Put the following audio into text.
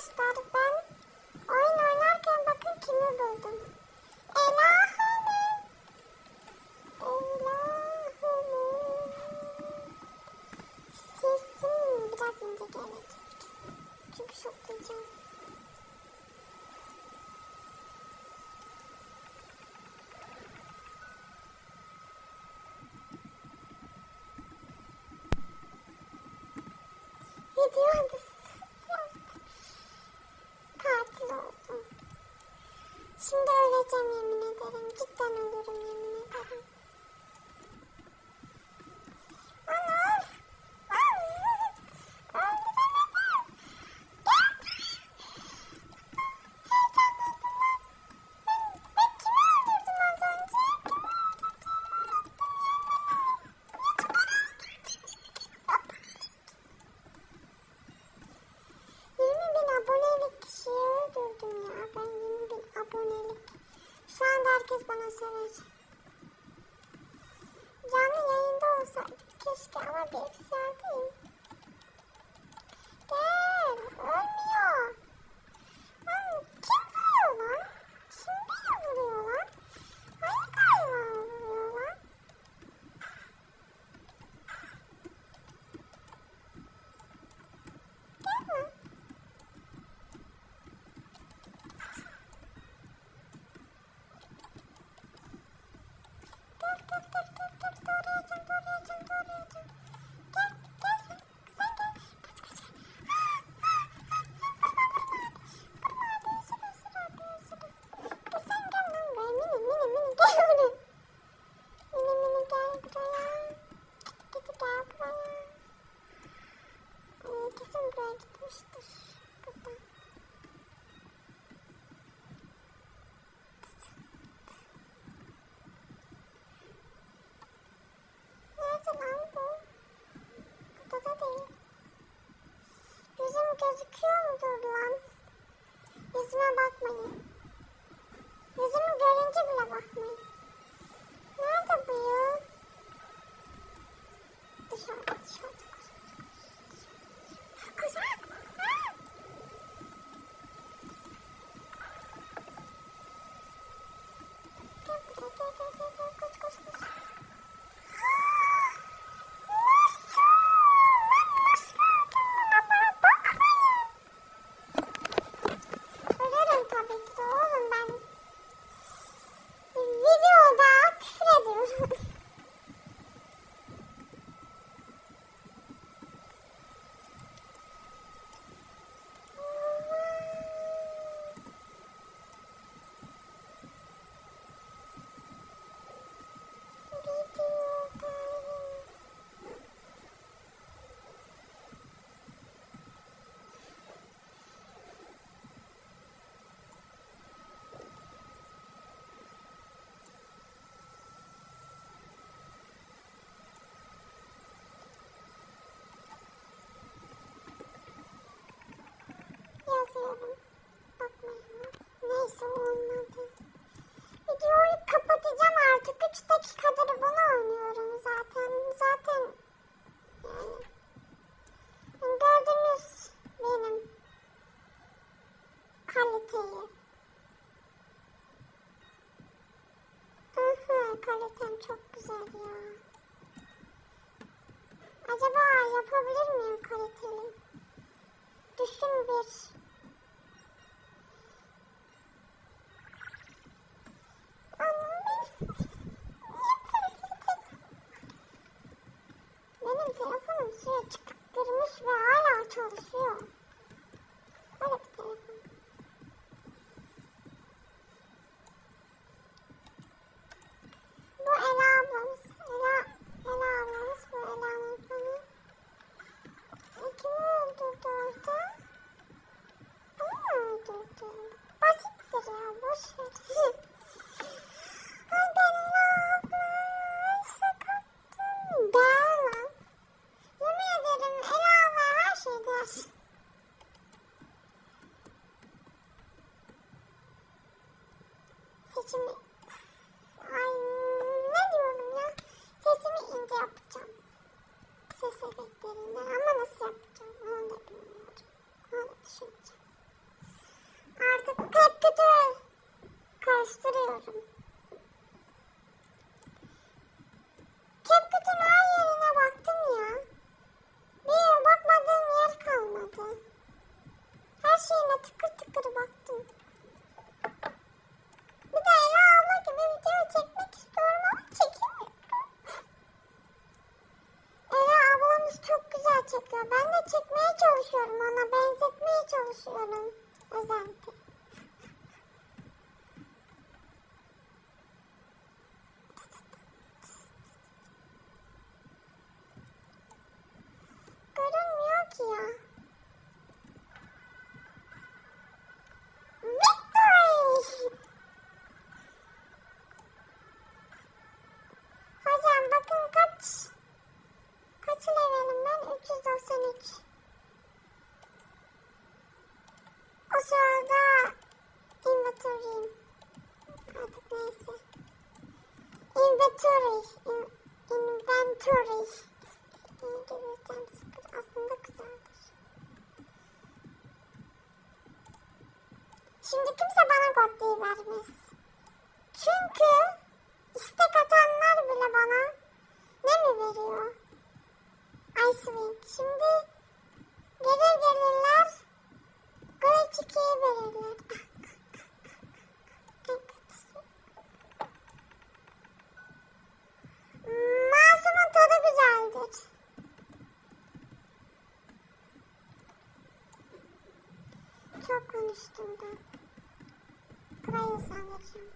arkadaşlar, ben oyun oynarken bakın kimi buldum. Ela Hanım. Ela Hanım. Sesim biraz ince gelecek. Çünkü şoklayacağım. Videoda katil oldum. Şimdi öleceğim, yemin ederim. Cidden ölürüm, yemin ederim. Anam. Öldüremedim. Heyecanlandım lan. Ben kimi öldürdüm az önce? Kimi öldürdüm? 20.000 abonelik kişiyi öldürdüm ya. Ben 20.000 abonelik. Şu anda herkes bana sever. Canlı yayında olsaydık keşke ama bilgisayardayım. Gel, ölmüyor. Lan kim vuruyor lan? Kim vuruyor lan? Hangi hayvan vuruyor lan? Gel lan. Kesin buraya gitmiştir. Buradan. Nerede lan bu? Burada da değil. Yüzüm gözüküyor mudur lan? Yüzüme bakmayın. Yüzümü görünce bile bakmayın. Nerede bu ya? Dışarıda. Koş. Gel. Koş. Ölürüm tabii ki de oğlum ben. Videoda küfür ediyorum. Yazıyorum. Bakmayın. Neyse, olmadı. Videoyu kapatacağım artık. 3 dakikadır bunu oynuyorum zaten. Yani gördünüz benim kaliteyi. Kalitem çok güzel ya. Acaba yapabilir miyim kaliteli? Düşün bir. Benim telefonum suya çıktırmış ve hala çalışıyor. Böyle bir telefon. Bu Ela ablamız. Ela ablamız. Bu Ela'nın fanı. Kimi öldürdü orada? Onu mu öldürdü? Basittir ya, boşver. Ay ben Ela ablayı sakattım. Gel lan. Yemin ederim Ela abla her şey der. Seçimi... Ay ne diyorum ya? Sesimi ince yapacağım. Ses efektlerinden ama nasıl yapacağım onu da bilmiyorum. Onu da düşüneceğim. çalışıyorum. CapCut'un her yerine baktım ya. Bir bakmadığım yer kalmadı. Her şeyine tıkır tıkır baktım. Bir de Ela abla gibi video çekmek istiyorum ama çekemiyorum. Ela ablamız çok güzel çekiyor. Ben de çekmeye çalışıyorum. Ona benzetmeye çalışıyorum. Özenti. Görünmüyor ki ya. Victory! Hocam bakın kaç levelim ben? 393. O sırada inventory'im. Artık neyse. Inventory. İngilizcem sıfır. Aslında güzeldir. Şimdi kimse bana kod diye vermez. Çünkü istek atanlar bile bana ne mi veriyor? Icewing. Şimdi gelirler Glitch 2'ye verirler. Masumun tadı güzeldir. Çok konuştum ben. Burayı sanırım.